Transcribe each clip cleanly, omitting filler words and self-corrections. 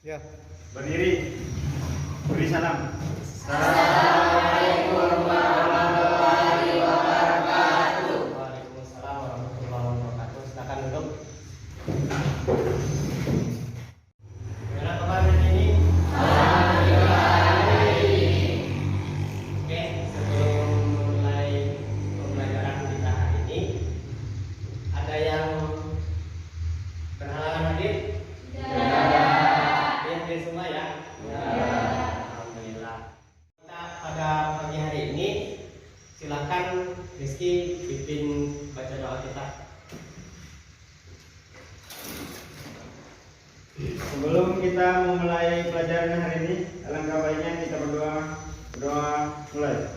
Ya. Berdiri. Beri salam. Assalamualaikum warahmatullahi wabarakatuh. Waalaikumsalam warahmatullahi wabarakatuh. Silakan duduk. Gimana kabar hari ini? Alhamdulillah hari ini. Oke, sebelum mulai pembelajaran kita hari ini, ada yang berhalangan hadir? Hadir semua ya? Alhamdulillah. Kita pada pagi hari ini, silakan Rizky pimpin baca doa kita. Sebelum kita memulai pelajaran hari ini, alangkah baiknya kita berdoa. Berdoa mulai.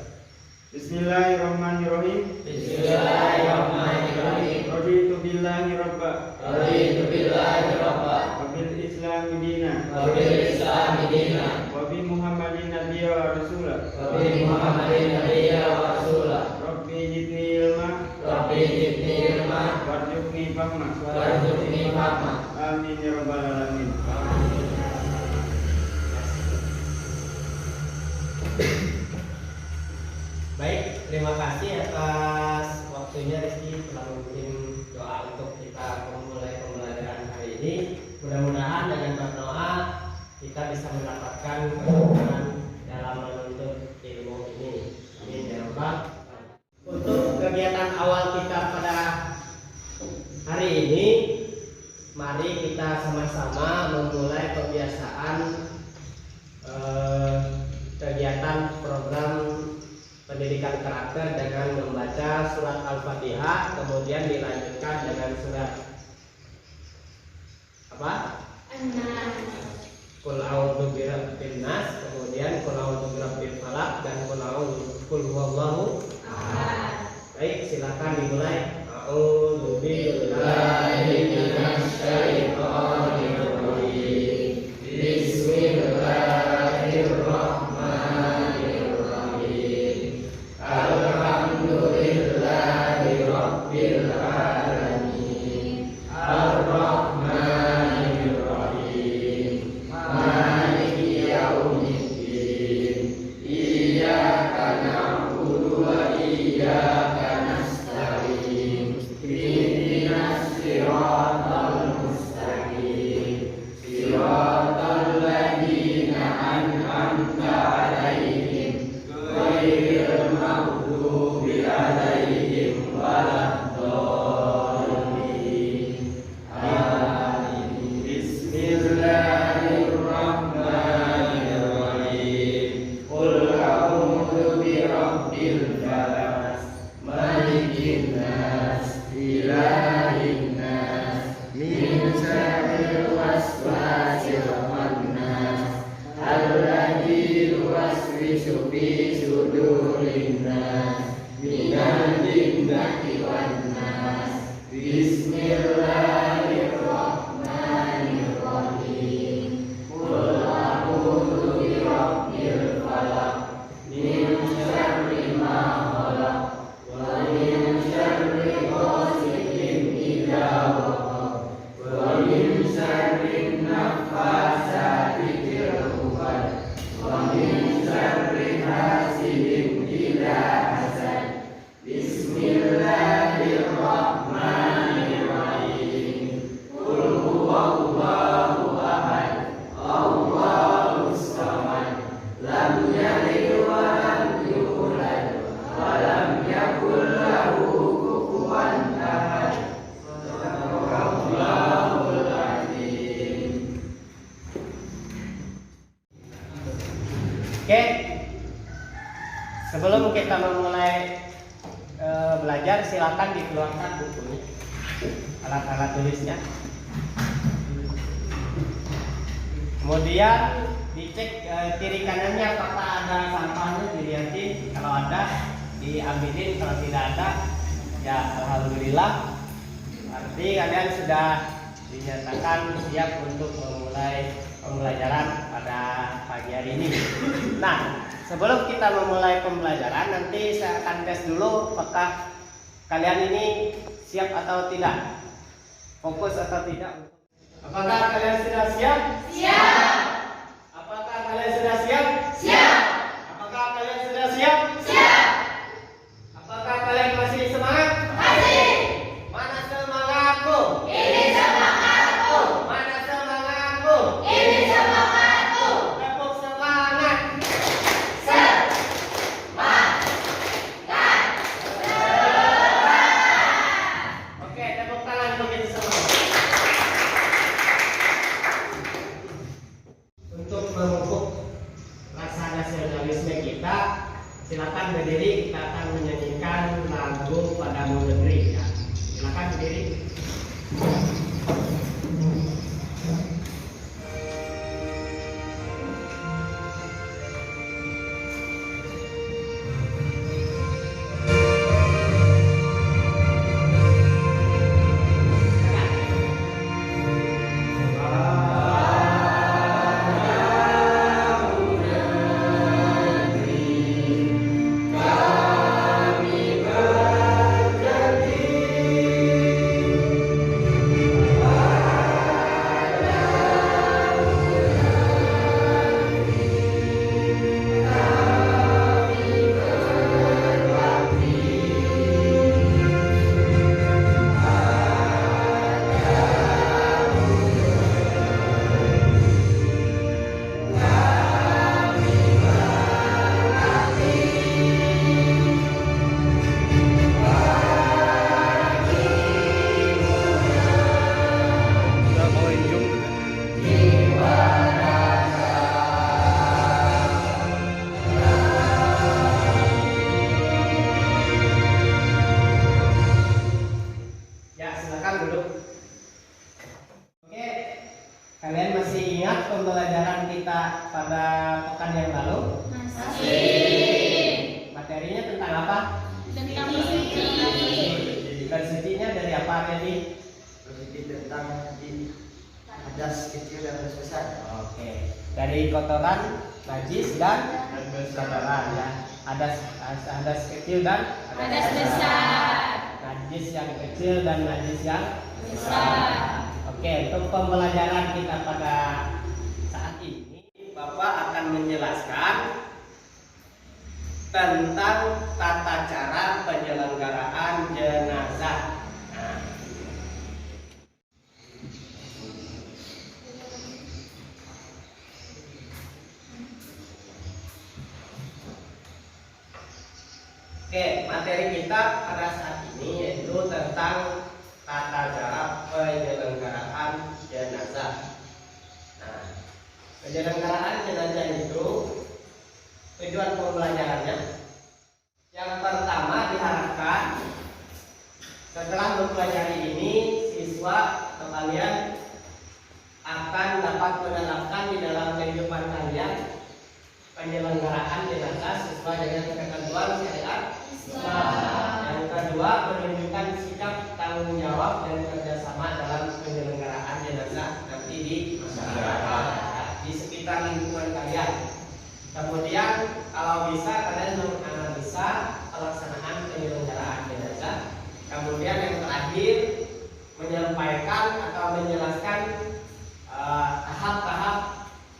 Bismillahirrahmanirrahim. Bismillahirrahmanirrahim. Raditu billahi rabba. Raditu billahi rabba. Wa bil islami dina. Wa bil islami dinan. Wa bi Muhammadin nabiyya wa rasula. Wa bi Muhammadin nabiyya wa rasula. Rabbi zidni ilma. Rabbi zidni ilma. Warzuqni fahma. Warzuqni fahma. Amin ya rabbal alamin. Baik, terima kasih atas waktunya Rizky telah membimbing doa untuk kita memulai pembelajaran hari ini. Mudah-mudahan dengan berdoa kita bisa mendapatkan kemudahan dalam menuntut ilmu ini. Amin ya rabbal alamin. Untuk kegiatan awal kita pada hari ini, mari kita sama-sama memulai kebiasaan kegiatan program pendidikan karakter dengan membaca surat Al-Fatihah, kemudian dilanjutkan dengan surat apa? Qul a'udzu birabbin nas, kemudian qul a'udzu birabbil falaq dan qul huwallahu ahad. Baik, silakan dimulai. A'udzu billahi minasy syaithanir rajim. Bismillahirrahmanirrahim. Alhamdulillahi rabbil alamin. Ar-Rahmanir Rahim. Maliki yaumiddin. Iyyaka na'budu wa iyyaka nasta'in. Ihdinas siratal mustaqim. Siratal ladzina an'amta 'alaihim ghairil maghdubi 'alaihim waladdallin. Amin. Bismillahirrahmanirrahim. Qul a'udzu birabbil falaq, malikin nas, ilahin nas, min syarril waswasil khannas, alladzi yuwaswisu fi sudurin nas, minal jinnati wan nas. Bismillahirrahmanirrahim. Qul a'udzu birabbil falaq, min syarri ma khalaq, wa min syarri ghasiqin idza waqab, wa min syarri naffasati fil 'uqad, wa min syarri hasidin idza hasad. Bismillahirrahmanirrahim. Qul huwallahu ahad, Allahus samad, lam yalid wa lam yulad, wa lam yakul lahu kufuwan ahad. Shadaqallahul azim. Oke, sebelum kita memulai belajar, silakan dikeluarkan bukunya. alat-alat tulisnya. Kemudian dicek kiri kanannya apakah ada sampahnya, dilihatin, kalau ada diambilin, kalau tidak ada ya alhamdulillah, berarti kalian sudah dinyatakan siap untuk memulai pembelajaran pada pagi hari ini. Nah, sebelum kita memulai pembelajaran, nanti saya akan tes dulu apakah kalian ini siap atau tidak, fokus atau tidak. Apakah kalian sudah siap? Siap. Apakah kalian sudah siap? Siap. Apakah kalian sudah siap? Siap. Apakah kalian masih semangat? Masih. Mana semangatku? Ini semangatku. Mana semangatku? Ini semangatku. Tepuk semangat. Oke, tepuk tangan begitu semua. Untuk memupuk rasa nasionalisme kita, silakan berdiri, kita akan menyanyikan lagu Padamu Negeri ya. Silakan berdiri. Ya, silakan duduk. Oke, kalian masih ingat pembelajaran kita pada pekan yang lalu? Masih. Materinya tentang apa? Tentang musik. Dan sucinya dari apa tadi? Positif tentang hadas kecil dan hadas besar. Oke, dari kotoran, najis dan kotoran ya. Hadas kecil dan Hadas besar. Najis yang kecil dan najis yang Besar. Oke, untuk pembelajaran kita pada saat ini, Bapak akan menjelaskan tentang tata cara penyelenggaraan jenazah. Nah, oke, materi kita pada saat ini yaitu tentang tata cara penyelenggaraan jenazah. Nah, penyelenggaraan jenazah itu tujuan pembelajarannya yang pertama diharapkan setelah mempelajari ini siswa kalian akan dapat menerapkan di dalam kehidupan kalian penyelenggaraan jenazah sesuai dengan ketentuan syariat Islam. Yang kedua, menunjukkan sikap tanggung jawab dan kerjasama dalam penyelenggaraan jenazah nanti di masyarakat, di sekitar lingkungan kalian. Kemudian, kalau bisa kalian menganalisa pelaksanaan penyelenggaraan jenazah. Kemudian yang terakhir, menyampaikan atau menjelaskan tahap-tahap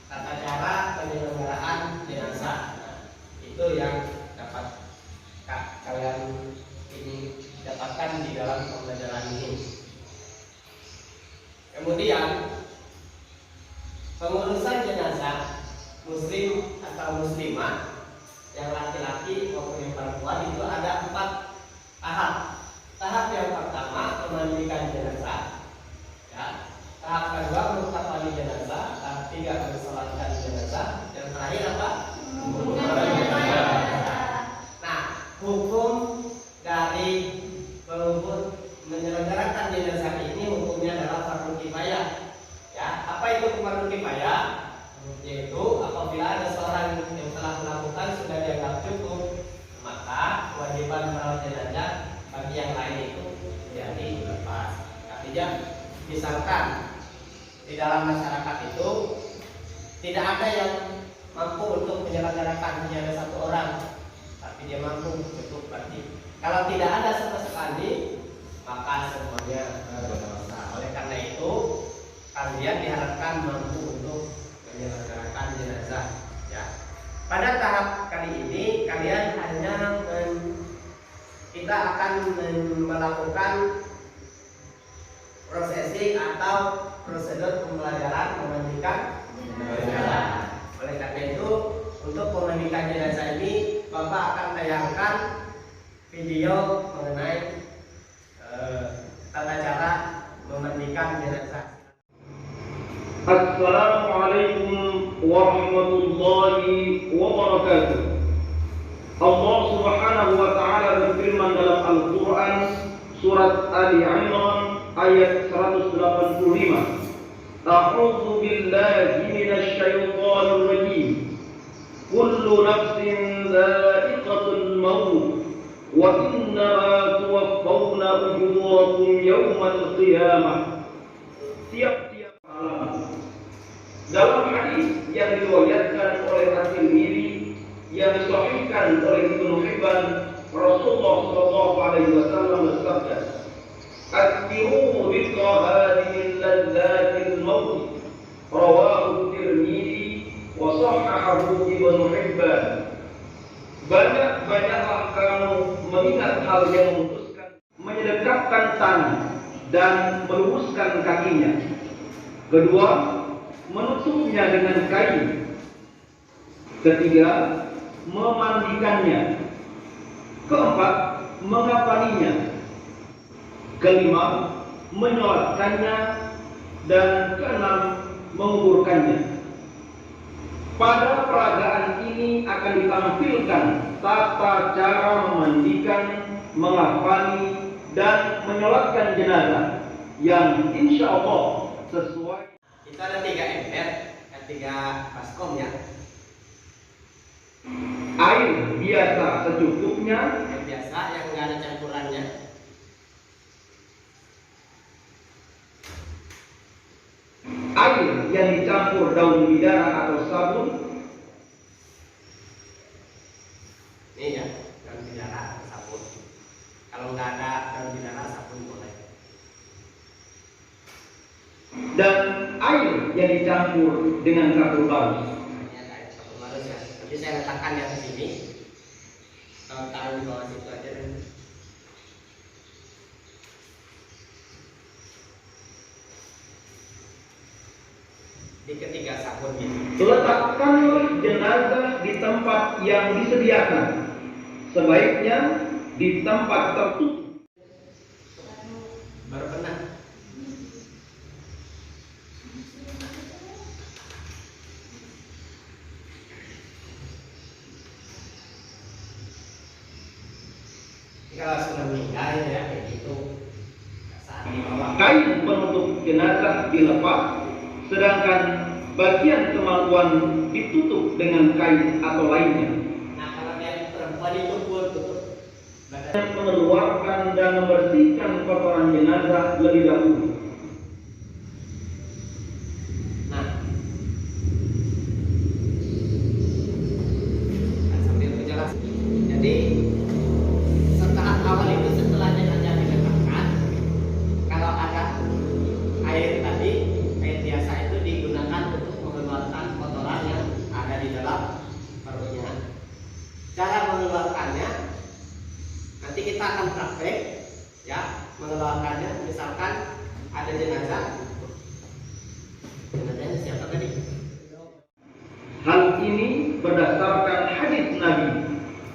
tata cara penyelenggaraan jenazah. Nah, itu yang dapat kalian ini dapatkan di dalam pembelajaran ini. Kemudian pengurusan jenazah muslim atau muslimah yang laki-laki maupun yang perempuan itu ada 4 tahap. Tahap yang pertama memandikan jenazah, ya. Tahap kedua mengkafani jenazah, tahap 3 mensolatkan jenazah, yang terakhir apa? Nah, hukum dari menyelenggarakan Artinya misalkan di dalam masyarakat itu tidak ada yang mampu untuk menyelenggarakan, hanya ada satu orang, tapi dia mampu cukup berarti. Kalau tidak ada sama sekali, maka semuanya berdosa. Oleh karena itu, kalian diharapkan mampu untuk menyelenggarakan jenazah. Ya. Pada tahap kali ini, kalian hanya kita akan melakukan prosesi atau prosedur pembelajaran memandikan jenazah. Oleh karena itu, untuk memandikan jenazah ini, Bapak akan tayangkan video mengenai tata cara memandikan jenazah. Assalamualaikum warahmatullahi wabarakatuh. Allah Subhanahu wa taala berfirman dalam Al-Qur'an surat Ali Imran ayat 185. A'udzu billahi minasy syaithanir rajim. Kullu nafsin dha'iqatul maut wa innama tuwaffawna ujurakum yawmal qiyamah. Tiap-tiap malam. Dalam hadis yang diriwayatkan oleh At-Tirmidzi yang disahihkan oleh Ibnu Hibban, Rasulullah sallallahu alaihi wasallam bersabda, "Aktiru biqahadil ladzatil maut." Rawahu Tirmidzi wa sahahahu Ibnu Hibban. Banyak-banyaklah kamu mengingat hal yang memutuskan, menyedekapkan tangan dan meluruskan kakinya. Kedua, menutupnya dengan kain. Ketiga, memandikannya. Keempat, mengapaninya. Kelima, menyolatkannya. Dan keenam, menguburkannya. Pada peragaan ini akan ditampilkan tata cara memandikan, mengapani, dan menyolatkan jenazah yang insya Allah sesuai. Itu ada 3 ember, 3 baskom ya. Air biasa secukupnya, Yang biasa yang enggak ada campurannya. air yang dicampur daun bidara atau sabun, Ini ya, daun bidara atau sabun. Kalau nggak ada daun bidara, sabun boleh. dan air yang dicampur dengan kapur barus. Ini ada air sabun halus ya. Nanti saya letakkan yang di sini. Kalau taruh di bawah situ aja dan di ketiga sabun ini. Letakkanlah jenazah di tempat yang disediakan, sebaiknya di tempat tertutup. Berbenah. Kalau sudah meninggal ya kayak gitu. Saat dibawa. Kain penutup jenazah dilepas, sedangkan bagian kemaluan ditutup dengan kain atau lainnya. Nah kalau yang perempuan itu full tutup badan. Dan mengeluarkan dan membersihkan kotoran jenazah lebih dahulu. Nah, sambil menjelaskan. Jadi setelah awal itu setelah jenazah diletakkan, kalau ada air tadi, air biasa itu digunakan untuk mengeluarkan kotoran yang ada di dalam perutnya. Cara mengeluarkannya nanti kita akan praktek ya, mengeluarkannya. Misalkan ada jenazah, jenazahnya siapa tadi? Hal ini berdasarkan hadis Nabi,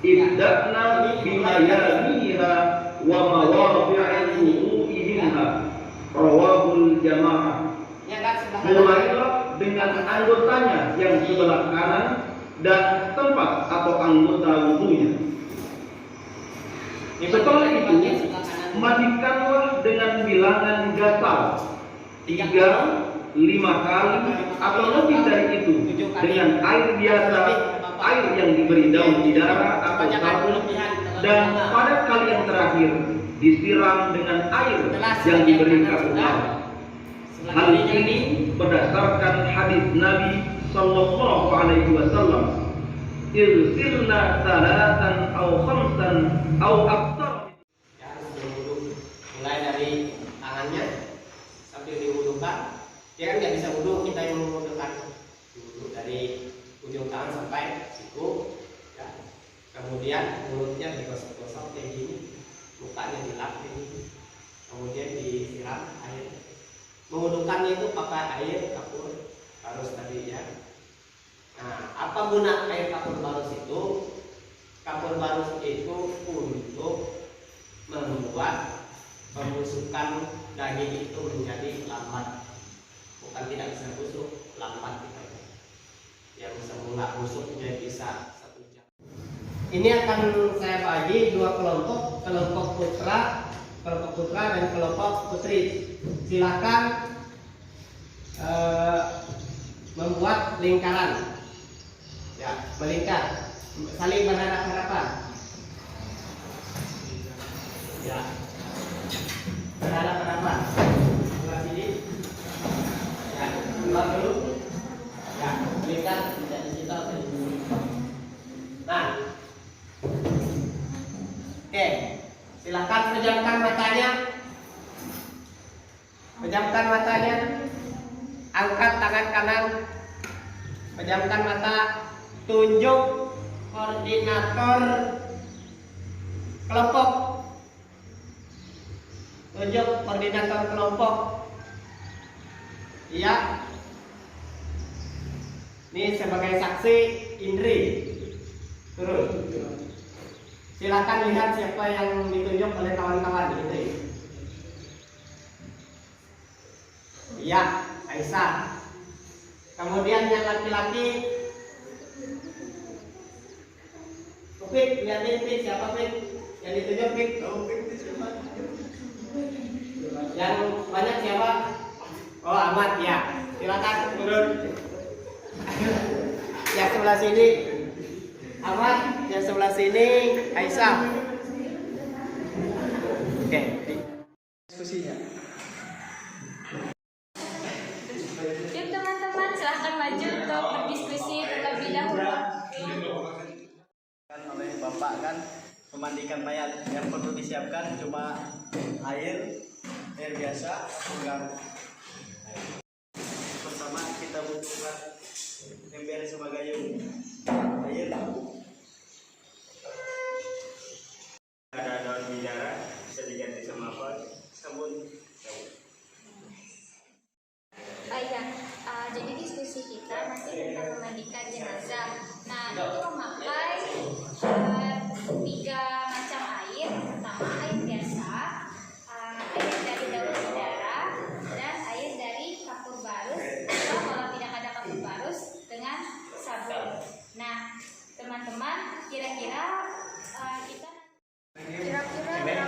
"Ibda'na bimayamiha wa mawadi'il wudu'iha." Rawahul jamaah. Ya kan sebelah kanan. Mulailah dengan anggotanya yang sebelah kanan dan tempat atau anggota wudunya. Setelah itu, mandikanlah dengan bilangan gasal 3, 5 kali atau lebih dari itu dengan air biasa, air yang diberi daun bidara atau sabun, dan pada kali yang terakhir disiram dengan air yang diberikan Umar. Sebelah Hal kirinya ini berdasarkan hadis Nabi Sallallahu Alaihi Wasallam, "Irsilna salatan au khamsan au aktsar." ya, sebelum wudhu mulai dari tangannya sambil diwudukan. Dia kan nggak bisa wudhu, kita yang mewudukan wudhu dari ujung tangan sampai siku, ya. Kemudian mulutnya digosok-gosok kayak gini, mukanya dilap kayak gini, kemudian disiram air. Mewudukannya itu pakai air kapur barus tadi, ya. Nah, apa guna air kapur barus itu? Kapur barus itu untuk membuat pembusukan daging itu menjadi lambat, bukan tidak bisa busuk, lambat kita. Yang semula busuknya bisa 1 jam. Ini akan saya bagi 2 kelompok, kelompok putra dan kelompok putri. Silakan membuat lingkaran, ya, melingkar, saling berhadap-hadapan, ya, berhadap-hadapan. Sebelah sini, ya, keluar dulu, ya, melingkar tidak di situ atau di sini. Nah, oke, silakan pejamkan matanya. Pejamkan matanya, angkat tangan kanan, pejamkan mata, tunjuk koordinator kelompok. Tunjuk koordinator kelompok. Iya. Ini sebagai saksi Indri. Turun. Silakan lihat siapa yang ditunjuk oleh kawan-kawan Indri. Iya, Aisyah. Kemudian yang laki-laki, Pik, lihatin Pik, siapa Pik? Yang ditunjuk Pik? Yang banyak siapa? Oh, Ahmad, ya. Silakan turun. Yang sebelah sini Ahmad, yang sebelah sini Aisyah. Oke. Diskusinya. Yuk teman-teman, silahkan maju untuk berdiskusi terlebih dahulu. Oleh Bapak kan memandikan mayat, yang perlu disiapkan cuma air biasa, enggak. Pertama kita butuhkan ember sama gayung, air, ada daun bidara, bisa diganti sama apa, sabun. Jadi diskusi kita masih tentang memandikan jenazah. Nah, itu memakai 3 macam air. Pertama, air biasa, air dari daun bidara, dan air dari kapur barus. Atau kalau tidak ada kapur barus, dengan sabun. Nah, teman-teman, kira-kira kita penyiramannya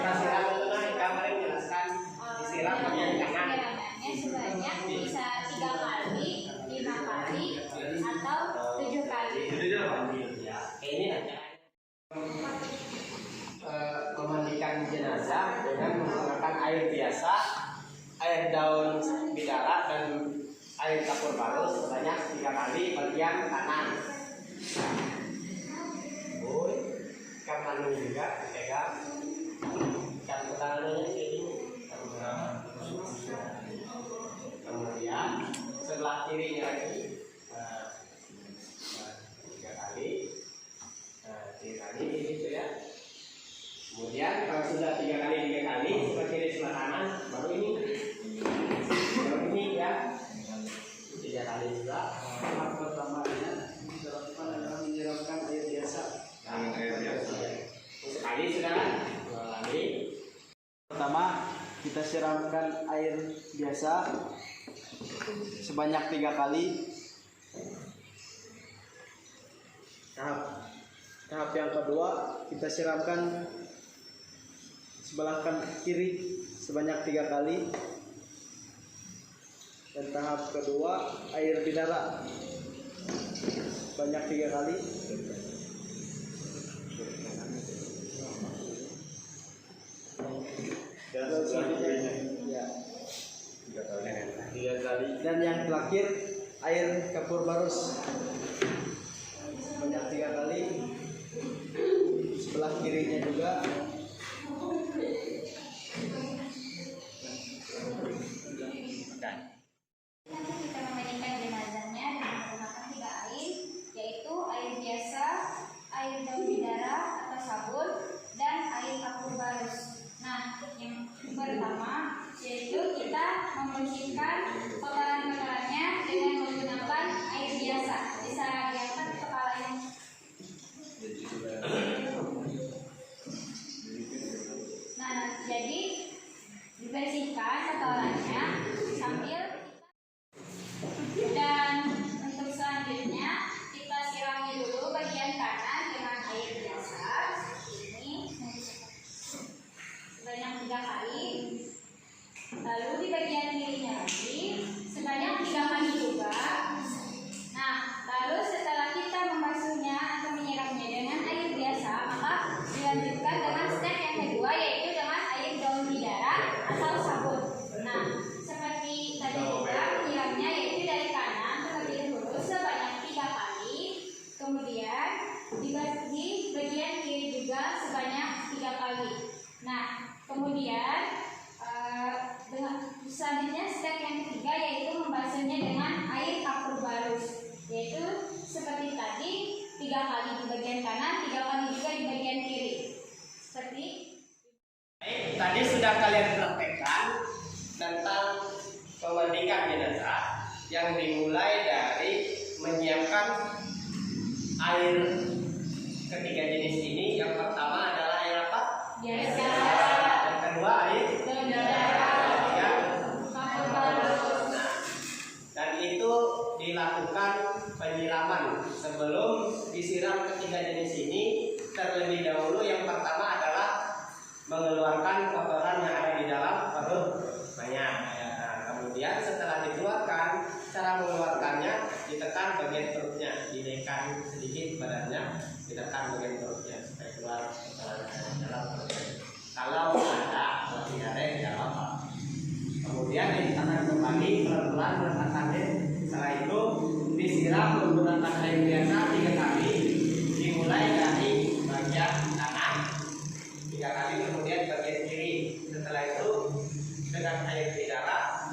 sebanyak bisa 3 kali, 5 kali, atau 7 kali. Ini memandikan jenazah dengan menggunakan air biasa, air daun bidara, dan air kapur barus sebanyak 3 kali bagian kanan. Kanan juga dipegang, campur tangannya sini. Kemudian sebelah kirinya lagi 3 kali, 3 kali gitu ya. Kemudian kalau sudah 3 kali, sebelah kiri sebelah kanan, baru ini ya, 3 kali juga. Pertamanya dilakukan adalah menyiramkan air biasa. Sekali sudah, 2 kali. Pertama kita siramkan air biasa sebanyak 3 kali. Tahap yang kedua kita siramkan sebelah kiri sebanyak 3 kali. Dan tahap kedua air bidara sebanyak 3 kali. Dan selanjutnya ya, tiga kali. Dan yang terakhir air kapur barus sebanyak 3 kali. Sebelah kirinya juga. Kita memandikan jenazahnya dengan menggunakan 3 air, yaitu air biasa, air daun bidara atau sabun, dan air kapur barus. Nah, yang pertama yaitu kita membersihkan kotoran-kotorannya dengan menggunakan air biasa. Bisa diangkat kepalanya. Nah, jadi dibersihkan kotorannya sambil dan untuk selanjutnya kita sirami dulu bagian kanan dengan air biasa ini sebanyak 3 kali, lalu di bagian kirinya lagi sebanyak 3 kali juga. Nah, lalu setelah kita membasuhnya atau menyiramnya dengan air biasa, maka dilanjutkan dengan step yang kedua, yaitu dengan air daun bidara atau sabun. Nah, seperti tadi juga menyiramnya yaitu dari kanan ke kiri lurus sebanyak 3 kali, kemudian di bagian kiri juga sebanyak 3 kali. Nah, kemudian dengan selanjutnya step yang ketiga yaitu membasuhnya dengan air kapur barus, yaitu seperti tadi 3 kali di bagian kanan, 3 kali juga di bagian kiri. Seperti Baik, tadi sudah kalian praktekkan tentang pemandikan jenazah yang dimulai dari menyiapkan air ketiga jenis ini. Yang pertama adalah air apa? biasa, Yang kedua air daun bidara, ketiga. kapur barus. Dan itu dilakukan penyiraman sebelum disiram ketiga jenis ini. Terlebih dahulu yang pertama adalah mengeluarkan kotoran yang ada di dalam perut banyak. Nah, kemudian setelah dikeluarkan, cara mengeluarkannya ditekan bagian perutnya, dinaikkan sedikit badannya, ditekan bagian perutnya supaya keluar kotoran yang ada di dalam perutnya. Kalau tidak ada tidak apa-apa. Kemudian ditekan kembali pelan-pelan meratakannya. Setelah itu disiram menggunakan air biasa 3 kali, dimulai dari bagian kanan 3 kali, kemudian bagian kiri. Setelah itu dengan air bidara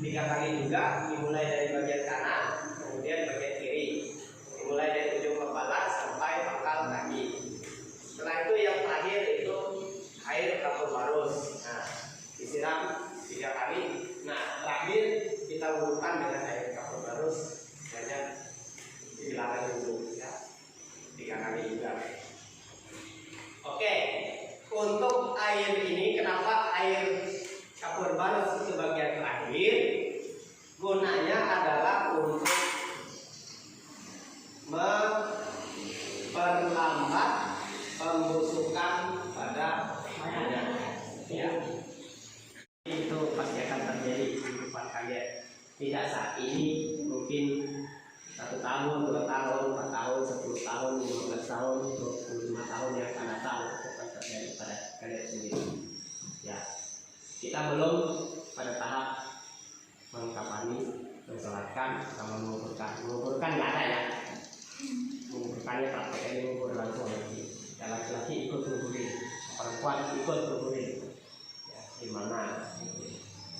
3 kali juga, dimulai dari bagian kanan kemudian bagian kiri, dimulai dari ujung kepala sampai pangkal kaki. Setelah itu yang terakhir itu air kapur barus. Nah, disiram 3 kali. Nah, terakhir kita wudhukan dengan air kapur barus banyak bilangan wudhu ya, 3 kali juga. Oke, untuk air ini kenapa air kapur barus itu bagian terakhir? Gunanya adalah untuk memperlambat pembusukan pada mayat. Ya. Itu pasti akan terjadi di kehidupan kalian. Tidak saat ini, mungkin 1 tahun, 2 tahun, 4 tahun, 10 tahun, 15 tahun, 25 tahun yang akan datang akan terjadi pada kalian sendiri. Ya, kita belum pada tahap mengkafani, mensolatkan, sama menguburkan. Menguburkan nggak ada ya. Menguburkannya prakteknya mengubur langsung lagi. Ya, laki-laki ikut menguburin, perempuan ikut menguburin. Ya, di mana?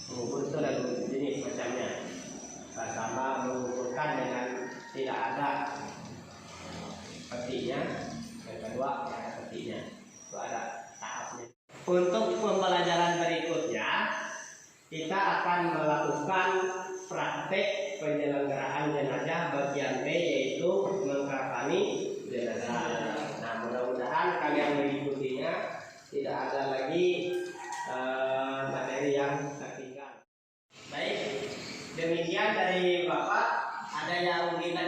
Mengubur itu ada 2 jenis macamnya. Pertama menguburkan dengan tidak ada petinya, yang kedua ada petinya. Itu ada tahapnya. Untuk pembelajaran berikutnya kita akan melakukan praktek penyelenggaraan jenazah bagian B, yaitu mengkafani jenazah. Nah, mudah-mudahan kalian mengikutinya, tidak ada lagi materi yang tertinggal. Baik, demikian dari Bapak. Ada yang ingin